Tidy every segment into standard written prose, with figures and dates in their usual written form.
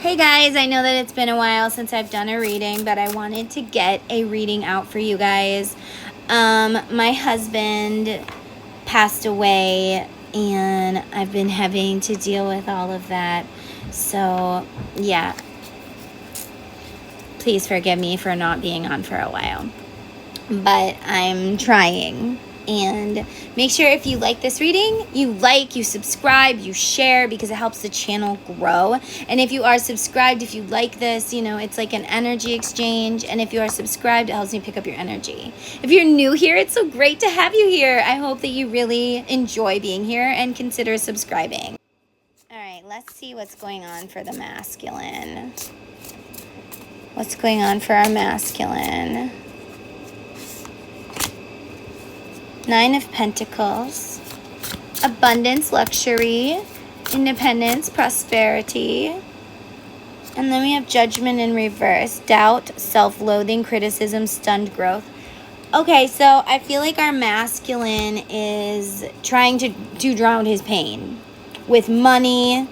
Hey guys, I know that it's been a while since I've done a reading, but I wanted to get a reading out for you guys. My husband passed away and I've been having to deal with all of that. So, yeah. Please forgive me for not being on for a while. But I'm trying. And make sure if you like this reading, you subscribe, you share, because it helps the channel grow. And if you are subscribed, if you like this, it's like an energy exchange. And if you are subscribed, it helps me pick up your energy. If you're new here, it's so great to have you here. I hope that you really enjoy being here and consider subscribing. All right, let's see what's going on for the masculine. What's going on for our masculine? 9 of Pentacles, abundance, luxury, independence, prosperity. And then we have Judgment in reverse, doubt, self-loathing, criticism, stunned growth. Okay, so I feel like our masculine is trying to drown his pain with money,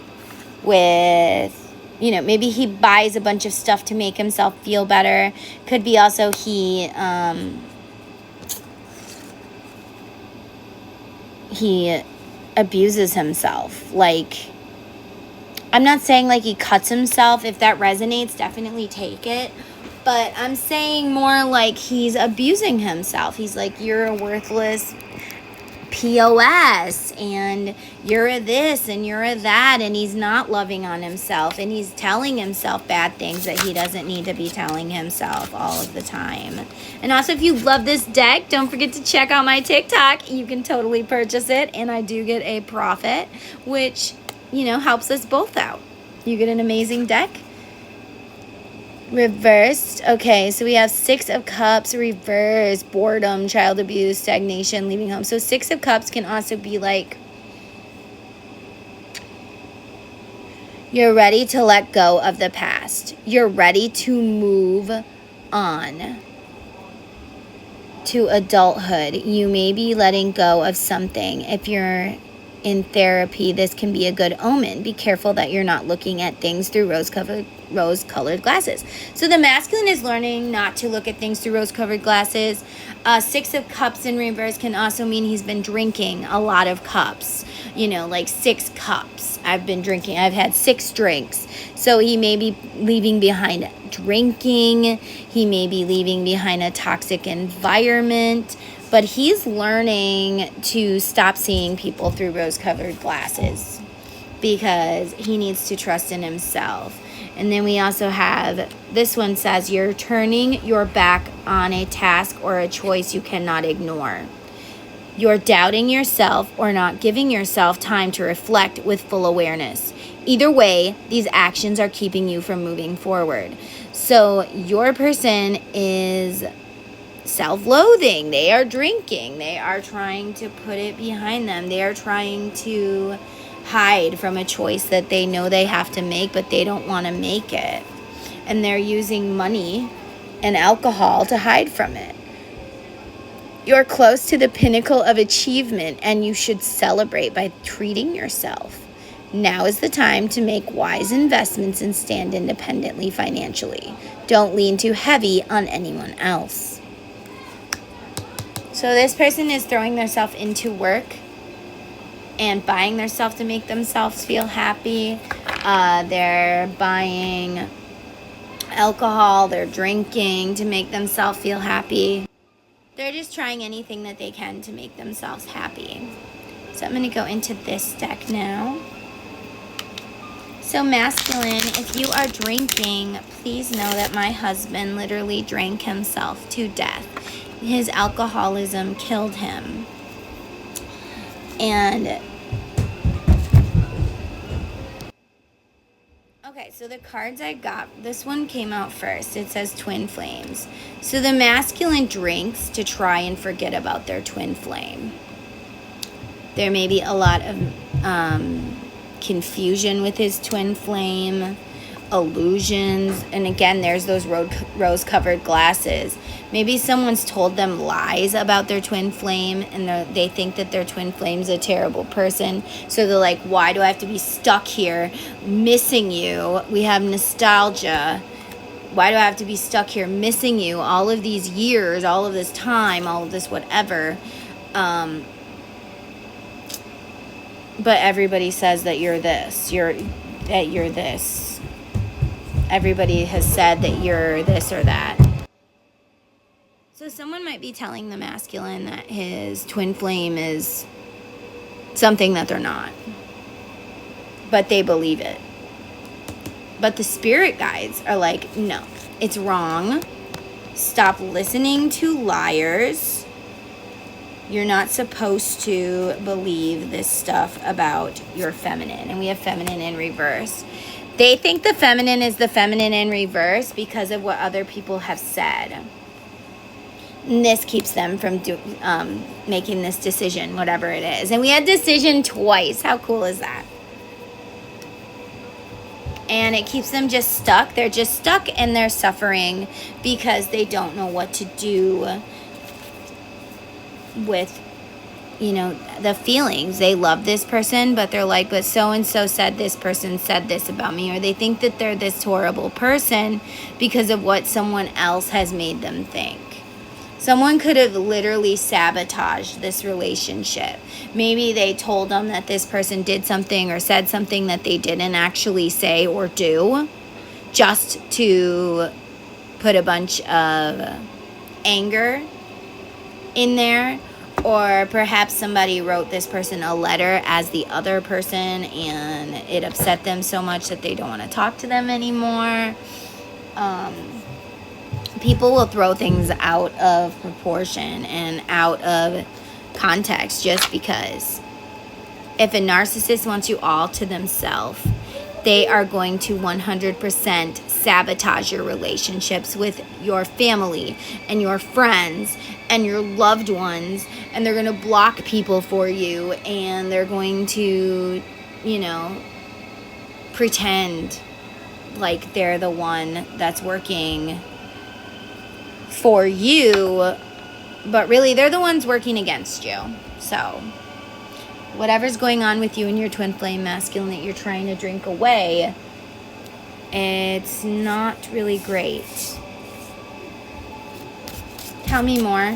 with, maybe he buys a bunch of stuff to make himself feel better. Could be also he abuses himself. Like, I'm not saying like he cuts himself. If that resonates, definitely take it. But I'm saying more like he's abusing himself. He's like, you're a worthless POS and you're a this and you're a that, and he's not loving on himself, and he's telling himself bad things that he doesn't need to be telling himself all of the time. And also, if you love this deck, don't forget to check out my TikTok. You can totally purchase it, and I do get a profit, which helps us both out. You get an amazing deck. Reversed. Okay, so we have 6 of Cups, reverse, boredom, child abuse, stagnation, leaving home. So 6 of Cups can also be like, you're ready to let go of the past. You're ready to move on to adulthood. You may be letting go of something. If you're in therapy, this can be a good omen. Be careful that you're not looking at things through rose-colored glasses. So the masculine is learning not to look at things through rose-colored glasses. 6 of Cups in reverse can also mean he's been drinking a lot of cups. Like 6 cups. I've been drinking. I've had 6 drinks. So he may be leaving behind drinking. He may be leaving behind a toxic environment. But he's learning to stop seeing people through rose-colored glasses because he needs to trust in himself. And then we also have, this one says, you're turning your back on a task or a choice you cannot ignore. You're doubting yourself or not giving yourself time to reflect with full awareness. Either way, these actions are keeping you from moving forward. So your person is self-loathing. They are drinking. They are trying to put it behind them. They are trying to hide from a choice that they know they have to make, but they don't want to make it. And they're using money and alcohol to hide from it. You're close to the pinnacle of achievement, and you should celebrate by treating yourself. Now is the time to make wise investments and stand independently financially. Don't lean too heavy on anyone else. So this person is throwing themselves into work and buying themselves to make themselves feel happy. They're buying alcohol. They're drinking to make themselves feel happy. They're just trying anything that they can to make themselves happy. So I'm going to go into this deck now. So masculine, if you are drinking, please know that my husband literally drank himself to death. His alcoholism killed him. And okay, so the cards I got, this one came out first. It says twin flames. So the masculine drinks to try and forget about their twin flame. There may be a lot of confusion with his twin flame. illusions. And again, there's those rose-colored glasses. Maybe someone's told them lies about their twin flame, and they think that their twin flame's a terrible person. So they're like, why do I have to be stuck here missing you? We have nostalgia. Why do I have to be stuck here missing you all of these years, all of this time, all of this whatever? But everybody says that you're this. You're this. Everybody has said that you're this or that. So someone might be telling the masculine that his twin flame is something that they're not. But they believe it. But the spirit guides are like, no, it's wrong. Stop listening to liars. You're not supposed to believe this stuff about your feminine. And we have feminine in reverse. They think the feminine is the feminine in reverse because of what other people have said. And this keeps them from making this decision, whatever it is. And we had decision twice. How cool is that? And it keeps them just stuck. They're just stuck and they're suffering because they don't know what to do with, the feelings. They love this person, but they're like, but so-and-so said this person said this about me. Or they think that they're this horrible person because of what someone else has made them think. Someone could have literally sabotaged this relationship. Maybe they told them that this person did something or said something that they didn't actually say or do, just to put a bunch of anger in there. Or perhaps somebody wrote this person a letter as the other person and it upset them so much that they don't want to talk to them anymore. People will throw things out of proportion and out of context just because. If a narcissist wants you all to themselves, they are going to 100% sabotage your relationships with your family and your friends and your loved ones, and they're going to block people for you, and they're going to, pretend like they're the one that's working for you, but really they're the ones working against you. So whatever's going on with you and your twin flame masculine that you're trying to drink away, it's not really great. Tell me more.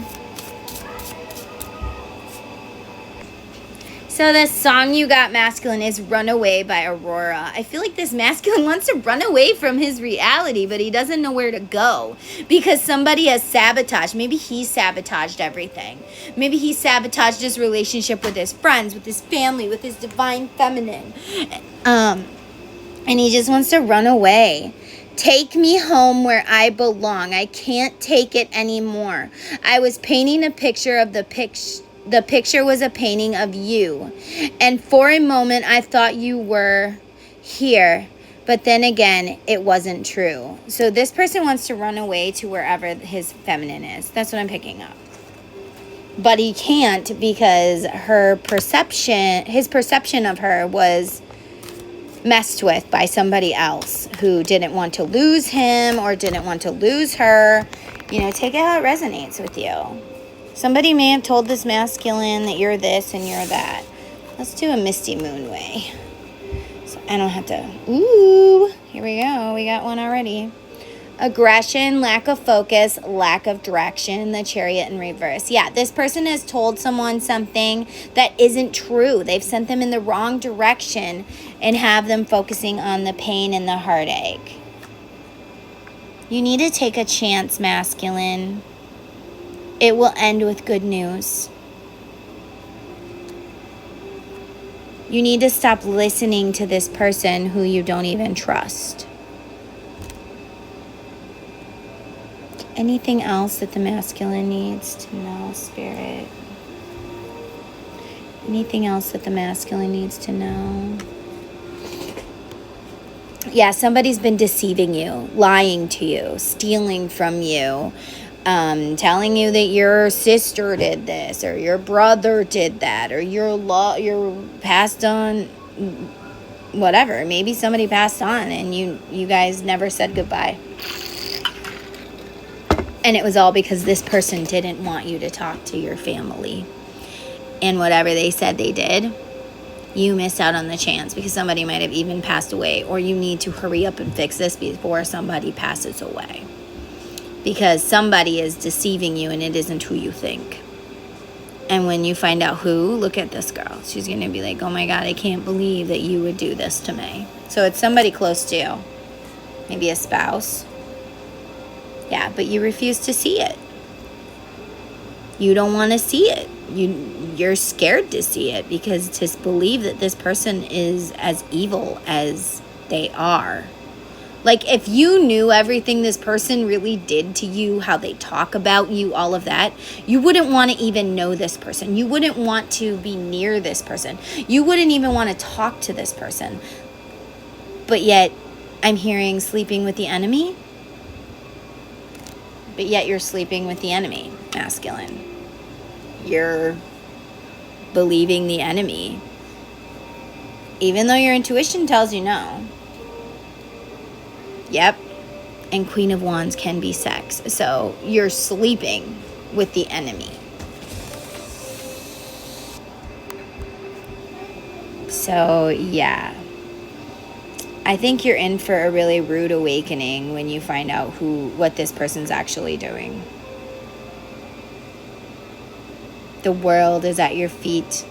So the song you got, masculine, is Runaway by Aurora. I feel like this masculine wants to run away from his reality, but he doesn't know where to go because somebody has sabotaged. Maybe he sabotaged everything. Maybe he sabotaged his relationship with his friends, with his family, with his divine feminine. And he just wants to run away. Take me home where I belong. I can't take it anymore. I was painting a picture of the picture was a painting of you. And for a moment, I thought you were here. But then again, it wasn't true. So this person wants to run away to wherever his feminine is. That's what I'm picking up. But he can't because his perception of her was messed with by somebody else who didn't want to lose him or didn't want to lose her. Take it how it resonates with you. Somebody may have told this masculine that you're this and you're that. Let's do a Misty Moon way. So I don't have to. Ooh, here we go. We got one already. Aggression, lack of focus, lack of direction, the Chariot in reverse. Yeah, this person has told someone something that isn't true. They've sent them in the wrong direction and have them focusing on the pain and the heartache. You need to take a chance, masculine. It will end with good news. You need to stop listening to this person who you don't even trust. Anything else that the masculine needs to know, Spirit? Anything else that the masculine needs to know? Yeah, somebody's been deceiving you, lying to you, stealing from you, telling you that your sister did this or your brother did that or your passed on whatever. Maybe somebody passed on and you guys never said goodbye. And it was all because this person didn't want you to talk to your family. And whatever they said they did, you missed out on the chance because somebody might have even passed away, or you need to hurry up and fix this before somebody passes away. Because somebody is deceiving you and it isn't who you think. And when you find out who, look at this girl. She's going to be like, oh my God, I can't believe that you would do this to me. So it's somebody close to you. Maybe a spouse. Yeah, but you refuse to see it. You don't want to see it. You're scared to see it because to believe that this person is as evil as they are. Like, if you knew everything this person really did to you, how they talk about you, all of that, you wouldn't want to even know this person. You wouldn't want to be near this person. You wouldn't even want to talk to this person. But yet, I'm hearing sleeping with the enemy. But yet you're sleeping with the enemy, masculine. You're believing the enemy, even though your intuition tells you no. Yep. And Queen of Wands can be sex. So you're sleeping with the enemy. So yeah. I think you're in for a really rude awakening when you find out what this person's actually doing. The world is at your feet.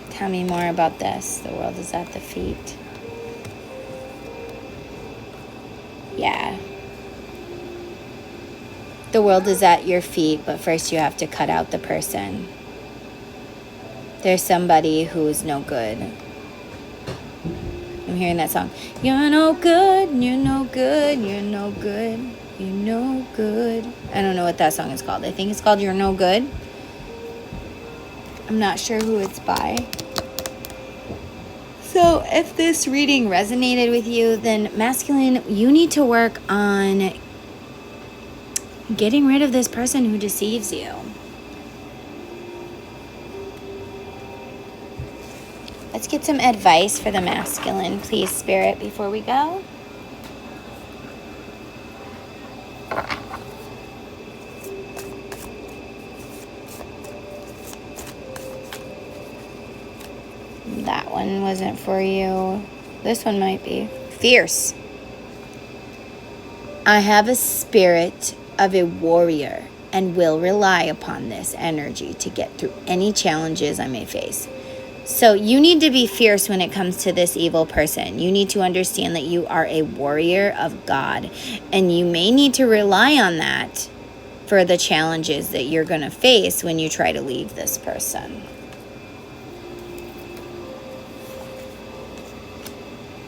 Tell me more about this. The world is at the feet. Yeah. The world is at your feet, but first you have to cut out the person. There's somebody who is no good. I'm hearing that song. You're no good, you're no good, you're no good, you're no good. I don't know what that song is called. I think it's called You're No Good. I'm not sure who it's by. So if this reading resonated with you, then masculine, you need to work on getting rid of this person who deceives you. Let's get some advice for the masculine, please, Spirit, before we go. That one wasn't for you. This one might be. Fierce. I have a spirit of a warrior and will rely upon this energy to get through any challenges I may face. So you need to be fierce when it comes to this evil person. You need to understand that you are a warrior of God, and you may need to rely on that for the challenges that you're going to face when you try to leave this person.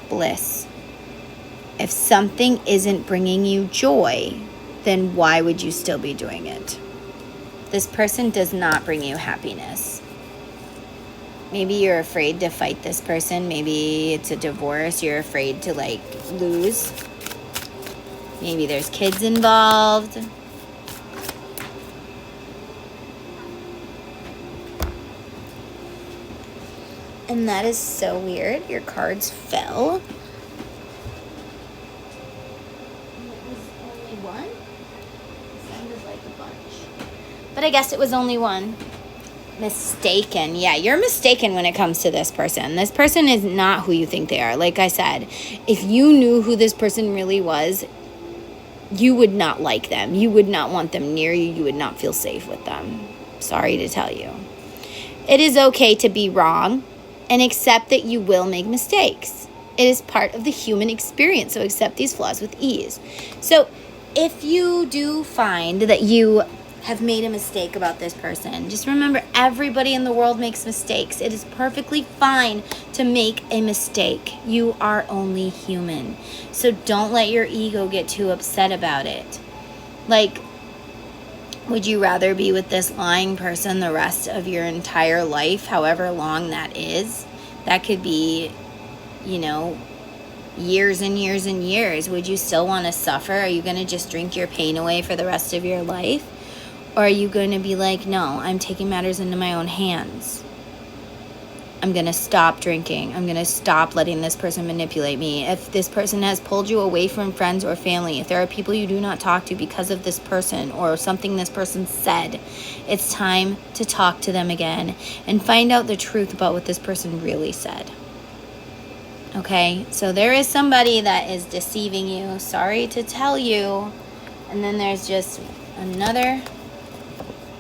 Bliss. If something isn't bringing you joy, then why would you still be doing it? This person does not bring you happiness. Maybe you're afraid to fight this person. Maybe it's a divorce. You're afraid to lose. Maybe there's kids involved. And that is so weird. Your cards fell. It was only one? It sounded like a bunch. But I guess it was only one. Mistaken. Yeah, you're mistaken when it comes to this person. This person is not who you think they are. Like I said, if you knew who this person really was, you would not like them. You would not want them near you. You would not feel safe with them. Sorry to tell you. It is okay to be wrong and accept that you will make mistakes. It is part of the human experience, so accept these flaws with ease. So if you do find that you have made a mistake about this person, just remember, everybody in the world makes mistakes. It is perfectly fine to make a mistake. You are only human. So don't let your ego get too upset about it. Would you rather be with this lying person the rest of your entire life, however long that is? That could be, years and years and years. Would you still want to suffer? Are you going to just drink your pain away for the rest of your life? Or are you going to be like, no, I'm taking matters into my own hands? I'm going to stop drinking. I'm going to stop letting this person manipulate me. If this person has pulled you away from friends or family, if there are people you do not talk to because of this person or something this person said, it's time to talk to them again and find out the truth about what this person really said. Okay, so there is somebody that is deceiving you. Sorry to tell you. And then there's just another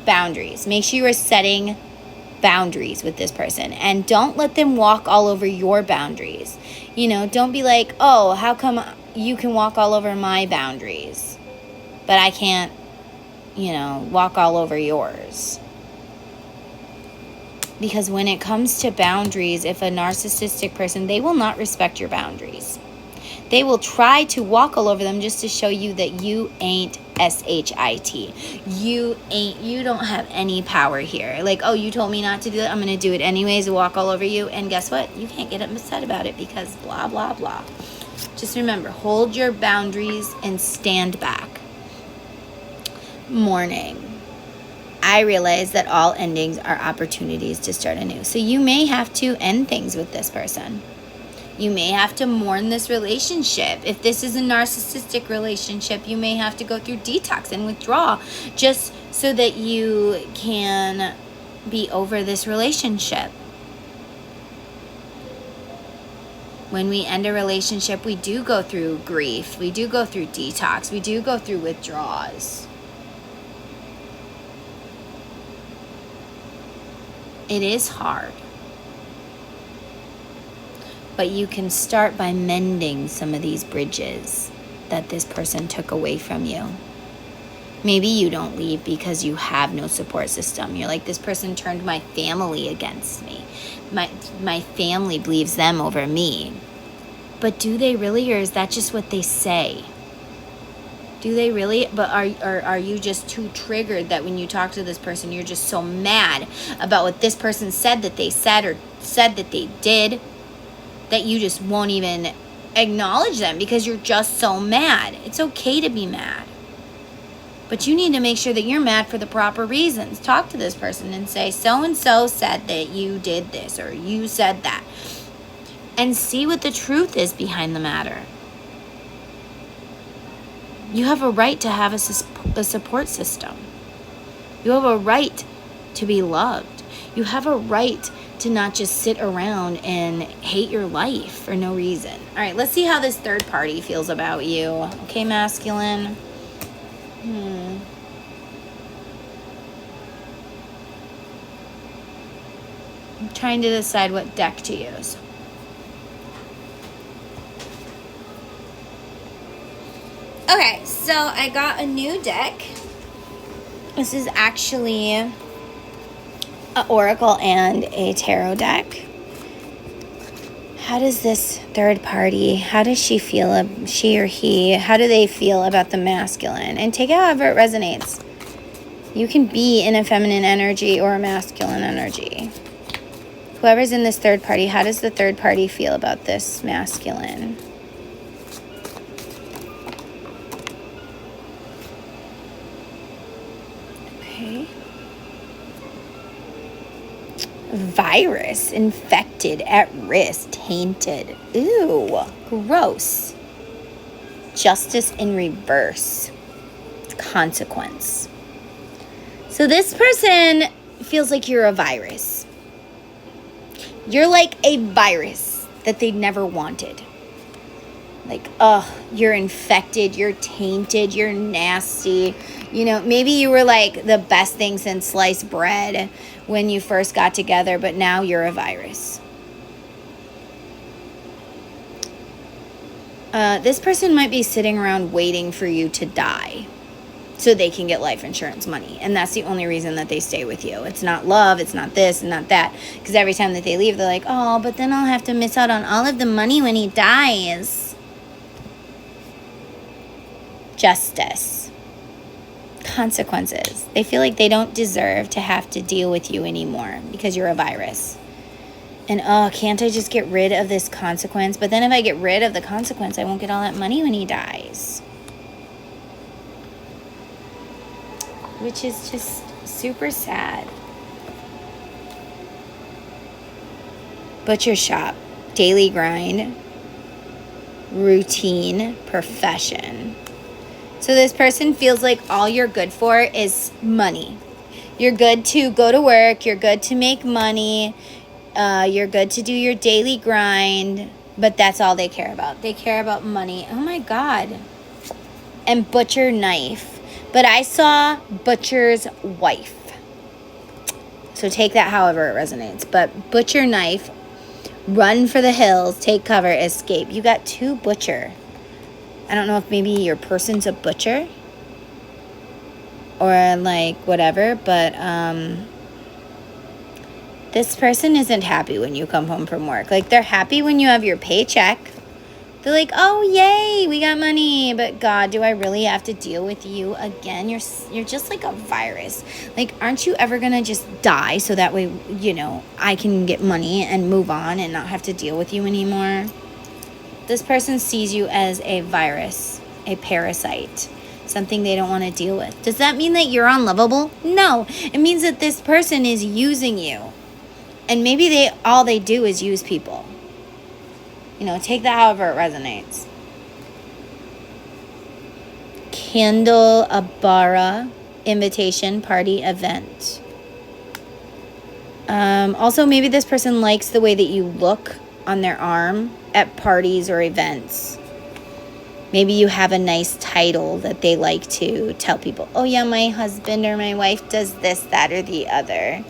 boundaries. Make sure you are setting boundaries with this person and don't let them walk all over your boundaries. You know, don't be like, oh, how come you can walk all over my boundaries, but I can't, you know, walk all over yours. Because when it comes to boundaries, if a narcissistic person, they will not respect your boundaries. They will try to walk all over them just to show you that you ain't SHIT. You don't have any power here. Like, oh, you told me not to do that. I'm going to do it anyways, walk all over you. And guess what? You can't get upset about it because blah, blah, blah. Just remember, hold your boundaries and stand back. Mourning. I realize that all endings are opportunities to start anew. So you may have to end things with this person. You may have to mourn this relationship. If this is a narcissistic relationship, you may have to go through detox and withdraw just so that you can be over this relationship. When we end a relationship, we do go through grief. We do go through detox. We do go through withdrawals. It is hard. But you can start by mending some of these bridges that this person took away from you. Maybe you don't leave because you have no support system. You're like, this person turned my family against me. My family believes them over me. But do they really, or is that just what they say? Do they really? But are you just too triggered that when you talk to this person, you're just so mad about what this person said that they said or said that they did, that you just won't even acknowledge them because you're just so mad? It's okay to be mad. But you need to make sure that you're mad for the proper reasons. Talk to this person and say, so-and-so said that you did this or you said that. And see what the truth is behind the matter. You have a right to have a support system. You have a right to be loved. You have a right to not just sit around and hate your life for no reason. All right, let's see how this third party feels about you. Okay, masculine. I'm trying to decide what deck to use. Okay, so I got a new deck. This is actually an oracle and a tarot deck. How does this third party, how does she feel, she or he, how do they feel about the masculine? And take it however it resonates. You can be in a feminine energy or a masculine energy. Whoever's in this third party, how does the third party feel about this masculine? Okay. Virus, infected, at risk, tainted. Ooh, gross. Justice in reverse. Consequence. So this person feels like you're a virus. You're like a virus that they never wanted. Like, you're infected, you're tainted, you're nasty. You know, maybe you were like the best thing since sliced bread when you first got together, but now you're a virus. This person might be sitting around waiting for you to die so they can get life insurance money. And that's the only reason that they stay with you. It's not love, it's not this and not that. Because every time that they leave, they're like, oh, but then I'll have to miss out on all of the money when he dies. Justice. Consequences. They feel like they don't deserve to have to deal with you anymore because you're a virus. And, can't I just get rid of this consequence? But then if I get rid of the consequence, I won't get all that money when he dies. Which is just super sad. butcher shop, daily grind, routine, profession. So this person feels like all you're good for is money. You're good to go to work. You're good to make money. You're good to do your daily grind. But that's all they care about. They care about money. Oh my God. And butcher knife. But I saw butcher's wife. So take that however it resonates. But butcher knife, run for the hills, take cover, escape. You got 2 butcher. I don't know if maybe your person's a butcher or like whatever, but this person isn't happy when you come home from work. Like, they're happy when you have your paycheck. They're like, oh, yay, we got money. But God, do I really have to deal with you again? You're just like a virus. Like, aren't you ever going to just die so that way, you know, I can get money and move on and not have to deal with you anymore? This person sees you as a virus, a parasite, something they don't want to deal with. Does that mean that you're unlovable? No. It means that this person is using you. And maybe all they do is use people. You know, take that however it resonates. Candelabra, invitation, party, event. Also, maybe this person likes the way that you look on their arm at parties or events. Maybe you have a nice title that they like to tell people. Oh yeah, my husband or my wife does this, that, or the other.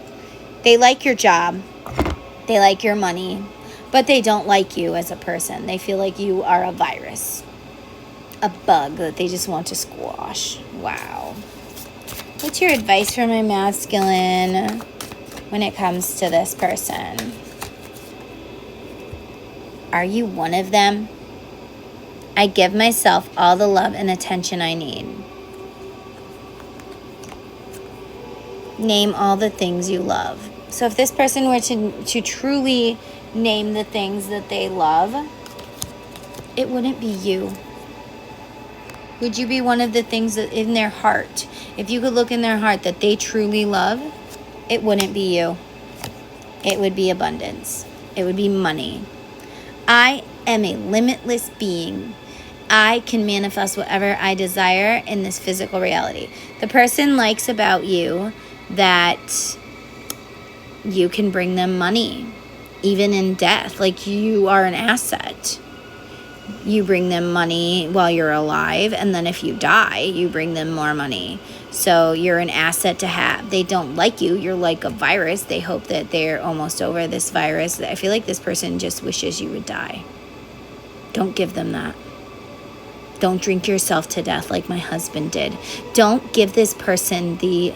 They like your job. They like your money. But they don't like you as a person. They feel like you are a virus. A bug that they just want to squash. Wow. What's your advice for my masculine when it comes to this person? Are you one of them? I give myself all the love and attention I need. Name all the things you love. So if this person were to truly name the things that they love, it wouldn't be you. Would you be one of the things that in their heart, if you could look in their heart that they truly love, it wouldn't be you. It would be abundance. It would be money. I am a limitless being. I can manifest whatever I desire in this physical reality. The person likes about you that you can bring them money, even in death. Like, you are an asset. You bring them money while you're alive, and then if you die, you bring them more money. So you're an asset to have. They don't like you. You're like a virus. They hope that they're almost over this virus. I feel like this person just wishes you would die. Don't give them that. Don't drink yourself to death like my husband did. Don't give this person the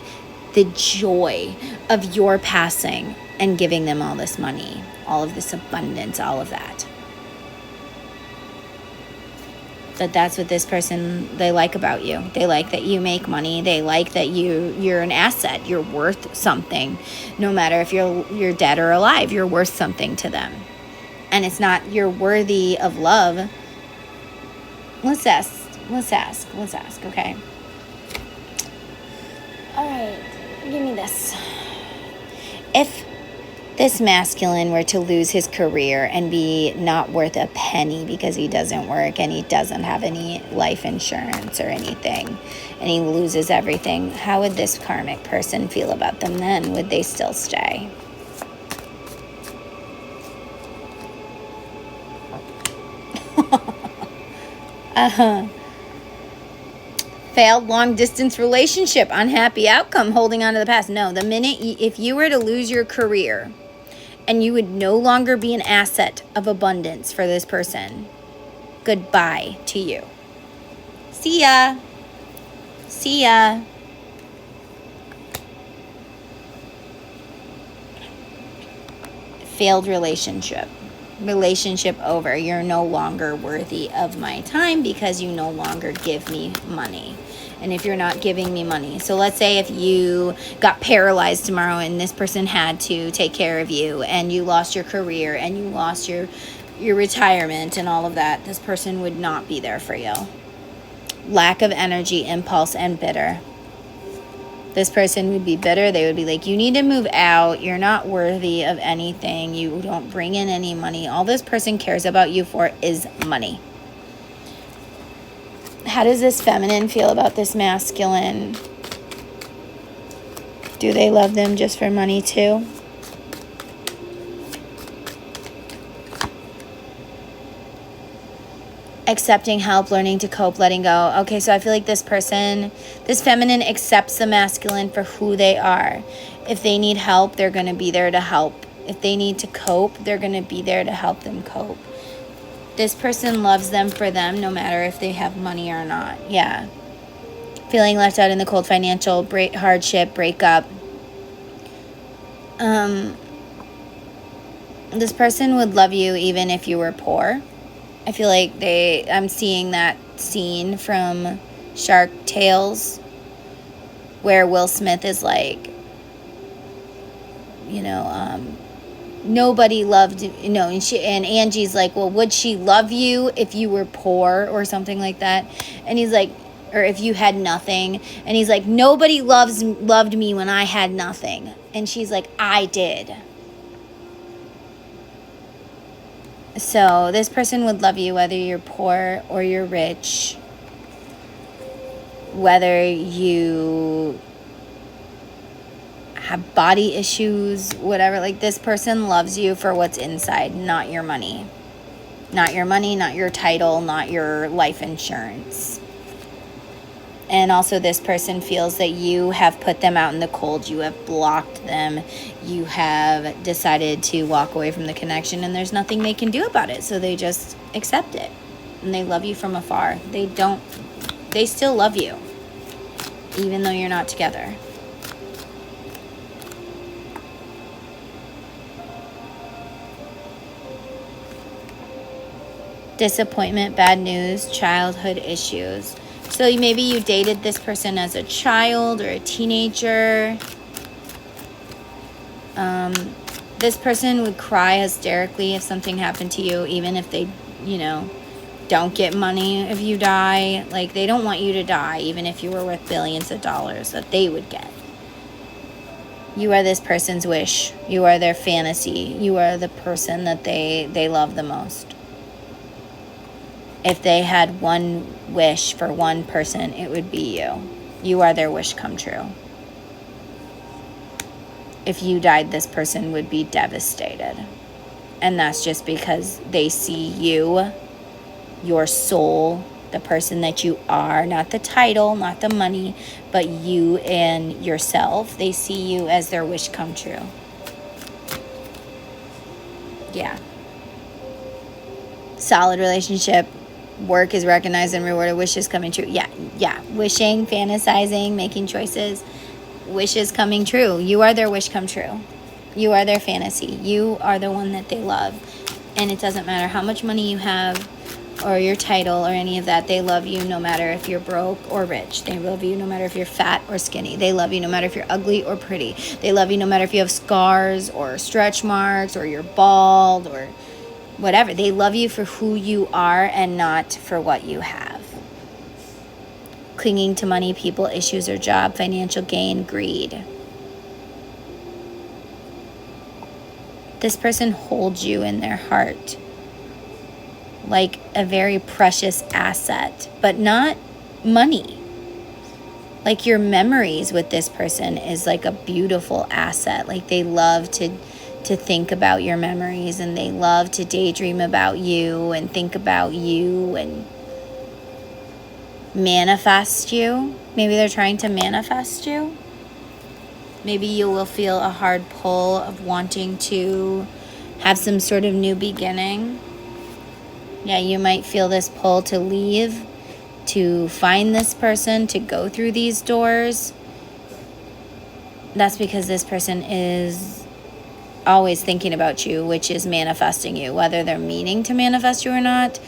joy of your passing and giving them all this money, all of this abundance, all of that. But that's what this person, they like about you. They like that you make money. They like that you're an asset. You're worth something. No matter if you're dead or alive, you're worth something to them. And it's not you're worthy of love. Let's ask, okay? All right, give me this. If this masculine were to lose his career and be not worth a penny because he doesn't work and he doesn't have any life insurance or anything, and he loses everything, how would this karmic person feel about them then? Would they still stay? Failed long-distance relationship, unhappy outcome, holding on to the past. No, the minute, if you were to lose your career and you would no longer be an asset of abundance for this person, goodbye to you. See ya. See ya. Failed relationship. Relationship over. You're no longer worthy of my time because you no longer give me money. And if you're not giving me money, so let's say if you got paralyzed tomorrow and this person had to take care of you and you lost your career and you lost your retirement and all of that, this person would not be there for you. Lack of energy, impulse, and bitter. This person would be bitter. They would be like, you need to move out. You're not worthy of anything. You don't bring in any money. All this person cares about you for is money. How does this feminine feel about this masculine? Do they love them just for money too? Accepting help, learning to cope, letting go. Okay, so I feel like this person, this feminine accepts the masculine for who they are. If they need help, they're going to be there to help. If they need to cope, they're going to be there to help them cope. This person loves them for them no matter if they have money or not. Yeah. Feeling left out in the cold, financial hardship, breakup. This person would love you even if you were poor. I feel like I'm seeing that scene from Shark Tales where Will Smith is like, nobody loved, and Angie's like, well, would she love you if you were poor or something like that? And he's like, or if you had nothing. And he's like, nobody loved me when I had nothing. And she's like, I did. So this person would love you whether you're poor or you're rich, whether you have body issues, whatever. Like, this person loves you for what's inside, not your money. Not your money, not your title, not your life insurance. And also this person feels that you have put them out in the cold. You have blocked them. You have decided to walk away from the connection, and there's nothing they can do about it. So they just accept it. And they love you from afar. They still love you, even though you're not together. Disappointment, bad news, childhood issues. So maybe you dated this person as a child or a teenager. This person would cry hysterically if something happened to you, even if they, don't get money if you die. Like, they don't want you to die, even if you were worth billions of dollars that they would get. You are this person's wish. You are their fantasy. You are the person that they love the most. If they had one wish for one person, it would be you. You are their wish come true. If you died, this person would be devastated. And that's just because they see you, your soul, the person that you are, not the title, not the money, but you and yourself. They see you as their wish come true. Yeah. Solid relationship. Work is recognized and rewarded. Wishes coming true. Yeah. Wishing, fantasizing, making choices. Wishes coming true. You are their wish come true. You are their fantasy. You are the one that they love. And it doesn't matter how much money you have or your title or any of that. They love you no matter if you're broke or rich. They love you no matter if you're fat or skinny. They love you no matter if you're ugly or pretty. They love you no matter if you have scars or stretch marks or you're bald or whatever. They love you for who you are and not for what you have. Clinging to money, people, issues, or job, financial gain, greed. This person holds you in their heart like a very precious asset, but not money. Like, your memories with this person is like a beautiful asset. Like, they love to think about your memories, and they love to daydream about you and think about you and manifest you. Maybe they're trying to manifest you. Maybe you will feel a hard pull of wanting to have some sort of new beginning. Yeah, you might feel this pull to leave, to find this person, to go through these doors. That's because this person is always thinking about you, which is manifesting you. Whether they're meaning to manifest you or not,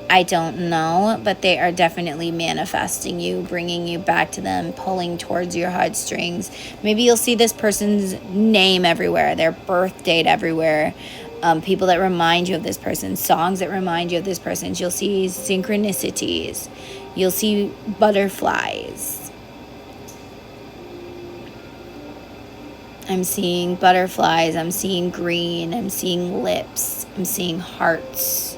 I don't know, but they are definitely manifesting you, bringing you back to them, pulling towards your heartstrings. Maybe you'll see this person's name everywhere, their birth date everywhere, people that remind you of this person, songs that remind you of this person. You'll see synchronicities. You'll see butterflies. I'm seeing butterflies. I'm seeing green. I'm seeing lips. I'm seeing hearts.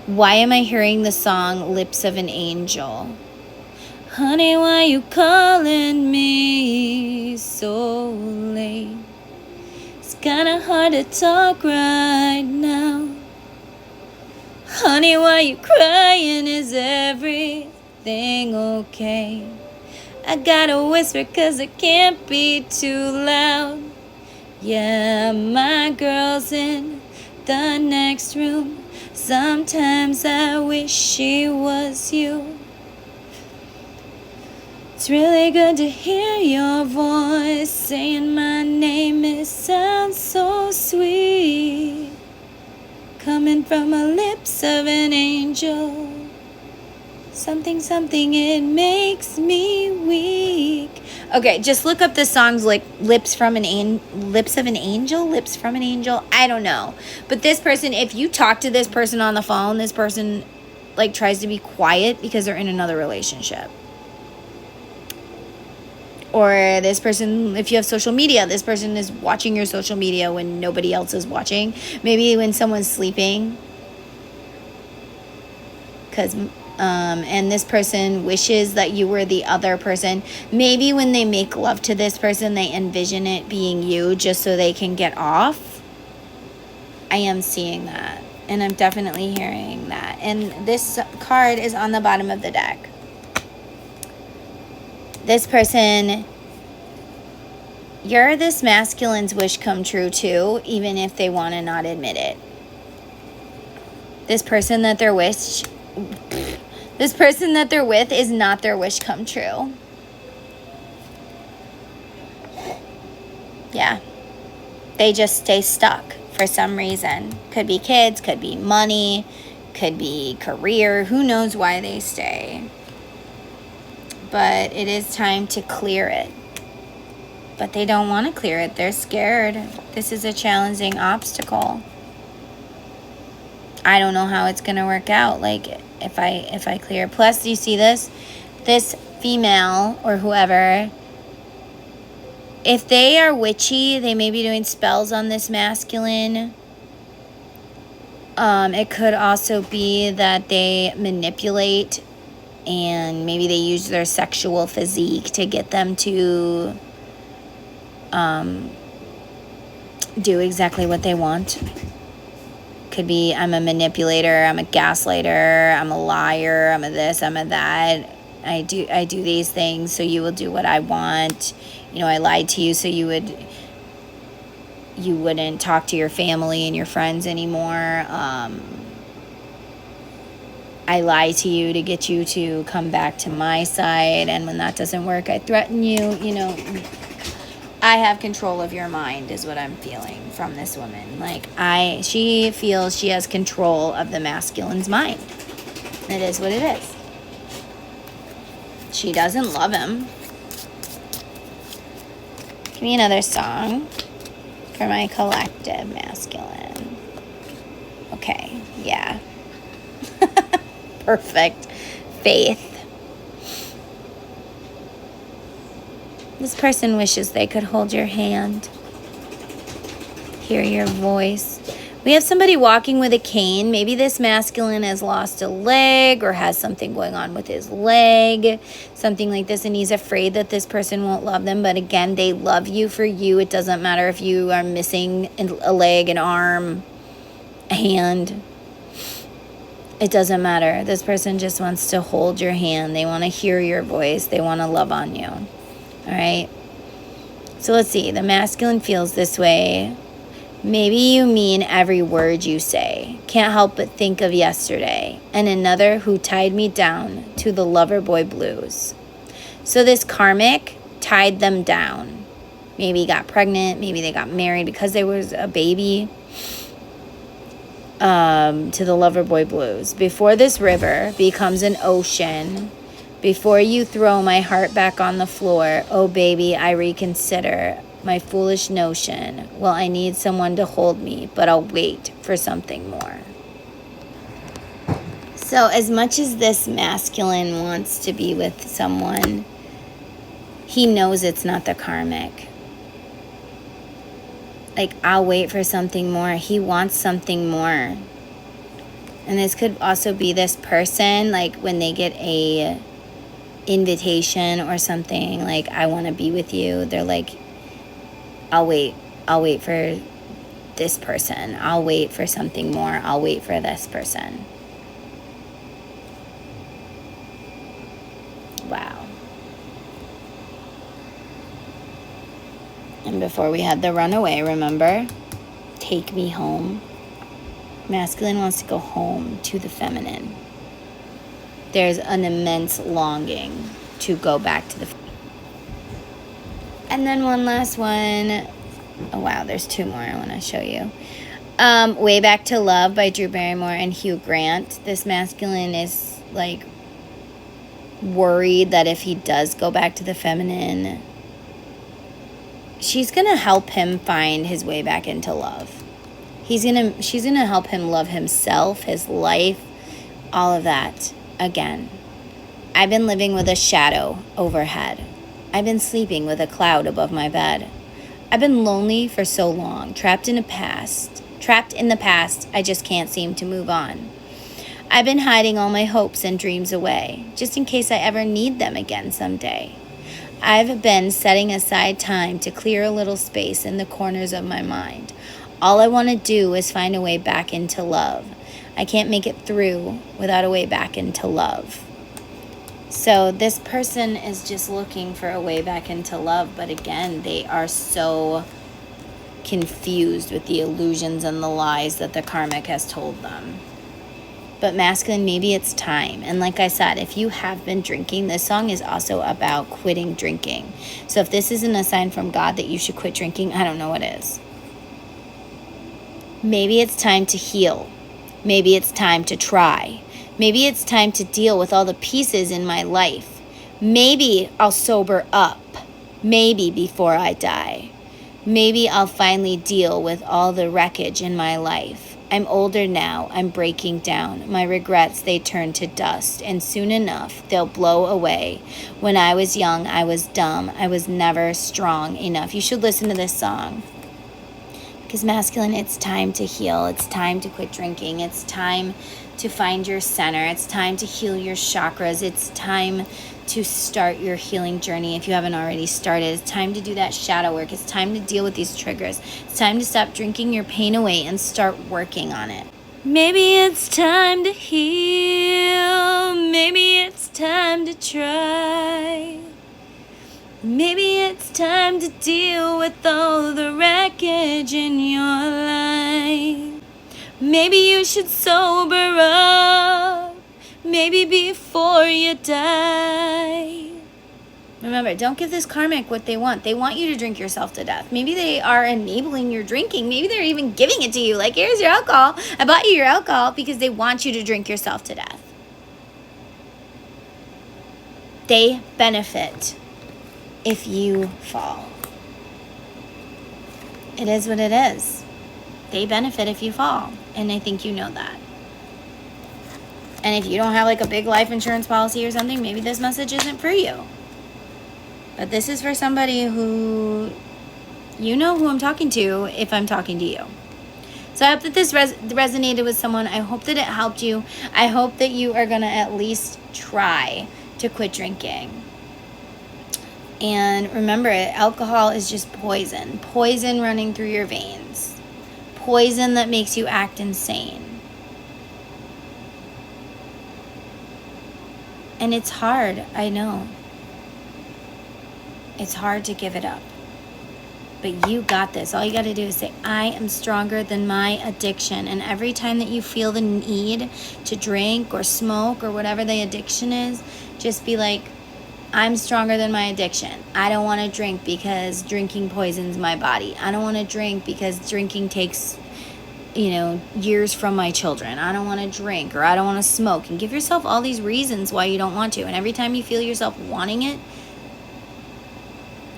Why am I hearing the song Lips of an Angel? Honey, why you calling me so late? It's kinda hard to talk right now. Honey, why you crying? Is everything okay? I gotta whisper 'cause it can't be too loud. Yeah, my girl's in the next room. Sometimes I wish she was you. It's really good to hear your voice saying my name. It sounds so sweet, coming from the lips of an angel. Something, something, it makes me weak. Okay, just look up the songs like Lips of an Angel. I don't know. But this person, if you talk to this person on the phone, this person like tries to be quiet because they're in another relationship. Or this person, if you have social media, this person is watching your social media when nobody else is watching. Maybe when someone's sleeping. And this person wishes that you were the other person. Maybe when they make love to this person, they envision it being you just so they can get off. I am seeing that. And I'm definitely hearing that. And this card is on the bottom of the deck. This person, you're this masculine's wish come true too, even if they want to not admit it. This person that they're with is not their wish come true. Yeah. They just stay stuck for some reason. Could be kids, could be money, could be career. Who knows why they stay. But it is time to clear it. But they don't want to clear it. They're scared. This is a challenging obstacle. I don't know how it's going to work out. Like, if I clear. Plus, you see this female or whoever, if they are witchy, they may be doing spells on this masculine. It could also be that they manipulate and maybe they use their sexual physique to get them to do exactly what they want. Could be, I'm a manipulator, I'm a gaslighter, I'm a liar, I'm a this, I'm a that. I do these things so you will do what I want. You know, I lied to you so you wouldn't talk to your family and your friends anymore. I lie to you to get you to come back to my side, and when that doesn't work, I threaten you. You know, I have control of your mind is what I'm feeling from this woman. Like, she feels she has control of the masculine's mind. It is what it is. She doesn't love him. Give me another song for my collective masculine. Okay, yeah. Perfect. Faith. This person wishes they could hold your hand, hear your voice. We have somebody walking with a cane. Maybe this masculine has lost a leg or has something going on with his leg, something like this, and he's afraid that this person won't love them. But again, they love you for you. It doesn't matter if you are missing a leg, an arm, a hand. It doesn't matter. This person just wants to hold your hand. They want to hear your voice. They want to love on you. All right? So let's see. The masculine feels this way. Maybe you mean every word you say. Can't help but think of yesterday. And another who tied me down to the lover boy blues. So this karmic tied them down. Maybe got pregnant. Maybe they got married because there was a baby. To the lover boy blues. Before this river becomes an ocean, before you throw my heart back on the floor, oh baby, I reconsider my foolish notion. Well, I need someone to hold me, but I'll wait for something more. So as much as this masculine wants to be with someone, he knows it's not the karmic. like, I'll wait for something more. He wants something more. And this could also be this person, like, when they get a invitation or something, like, I want to be with you, they're like, I'll wait for this person, I'll wait for something more, I'll wait for this person. Wow. And before we had the runaway, remember? Take me home. Masculine wants to go home to the feminine. There's an immense longing to go back to the... And then one last one. Oh, wow, there's two more I want to show you. Way Back to Love by Drew Barrymore and Hugh Grant. This masculine is, like, worried that if he does go back to the feminine, she's going to help him find his way back into love. She's going to help him love himself, his life, all of that. Again, I've been living with a shadow overhead. I've been sleeping with a cloud above my bed. I've been lonely for so long, trapped in the past, I just can't seem to move on. I've been hiding all my hopes and dreams away, just in case I ever need them again someday. I've been setting aside time to clear a little space in the corners of my mind. All I want to do is find a way back into love. I can't make it through without a way back into love. So this person is just looking for a way back into love, but again, they are so confused with the illusions and the lies that the karmic has told them. But masculine, maybe it's time. And like I said, if you have been drinking, this song is also about quitting drinking. So if this isn't a sign from God that you should quit drinking, I don't know what is. Maybe it's time to heal. Maybe it's time to try. Maybe it's time to deal with all the pieces in my life. Maybe I'll sober up. Maybe before I die. Maybe I'll finally deal with all the wreckage in my life. I'm older now. I'm breaking down. My regrets, they turn to dust. And soon enough, they'll blow away. When I was young, I was dumb. I was never strong enough. You should listen to this song. Because masculine, it's time to heal. It's time to quit drinking. It's time to find your center. It's time to heal your chakras. It's time to start your healing journey if you haven't already started. It's time to do that shadow work. It's time to deal with these triggers. It's time to stop drinking your pain away and start working on it. Maybe it's time to heal. Maybe it's time to try. Maybe it's time to deal with all the wreckage in your life. Maybe you should sober up. Maybe before you die. Remember, don't give this karmic what they want. They want you to drink yourself to death. Maybe they are enabling your drinking. Maybe they're even giving it to you. Like, here's your alcohol. I bought you your alcohol because they want you to drink yourself to death. They benefit if you fall. It is what it is. They benefit if you fall. And I think you know that. And if you don't have like a big life insurance policy or something, maybe this message isn't for you. But this is for somebody who, you know who I'm talking to if I'm talking to you. So I hope that this resonated with someone. I hope that it helped you. I hope that you are going to at least try to quit drinking. And remember, alcohol is just poison. Poison running through your veins. Poison that makes you act insane. And it's hard, I know. It's hard to give it up. But you got this. All you got to do is say, I am stronger than my addiction. And every time that you feel the need to drink or smoke or whatever the addiction is, just be like, I'm stronger than my addiction. I don't want to drink because drinking poisons my body. I don't want to drink because drinking takes, years from my children. I don't want to drink, or I don't want to smoke. And give yourself all these reasons why you don't want to. And every time you feel yourself wanting it,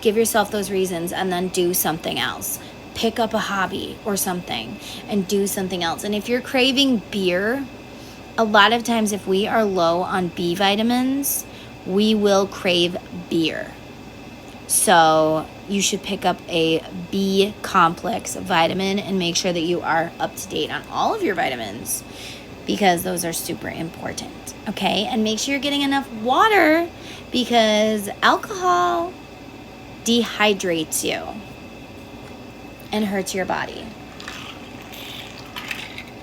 give yourself those reasons and then do something else. Pick up a hobby or something and do something else. And if you're craving beer, a lot of times if we are low on B vitamins, we will crave beer. So you should pick up a B complex vitamin and make sure that you are up to date on all of your vitamins, because those are super important. Okay, and make sure you're getting enough water, because alcohol dehydrates you and hurts your body.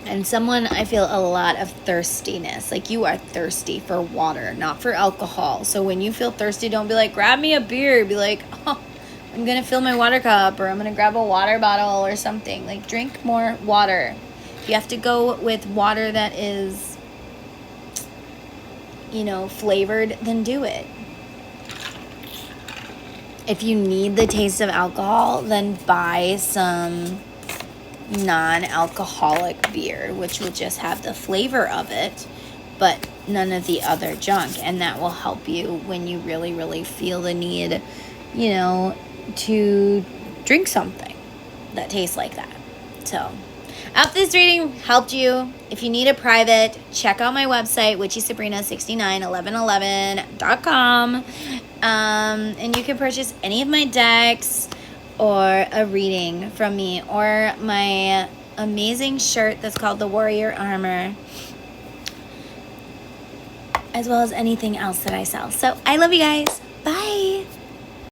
And I feel a lot of thirstiness. Like, you are thirsty for water, not for alcohol. So when you feel thirsty, don't be like, grab me a beer. Be like, oh, I'm going to fill my water cup, or I'm going to grab a water bottle or something. Like, drink more water. If you have to go with water that is, flavored, then do it. If you need the taste of alcohol, then buy some non-alcoholic beer, which will just have the flavor of it, but none of the other junk. And that will help you when you really, really feel the need, to drink something that tastes like that. So I hope this reading helped you. If you need a private, check out my website, witchysabrina691111.com. And you can purchase any of my decks or a reading from me, or my amazing shirt that's called the Warrior Armor, as well as anything else that I sell. So I love you guys. Bye.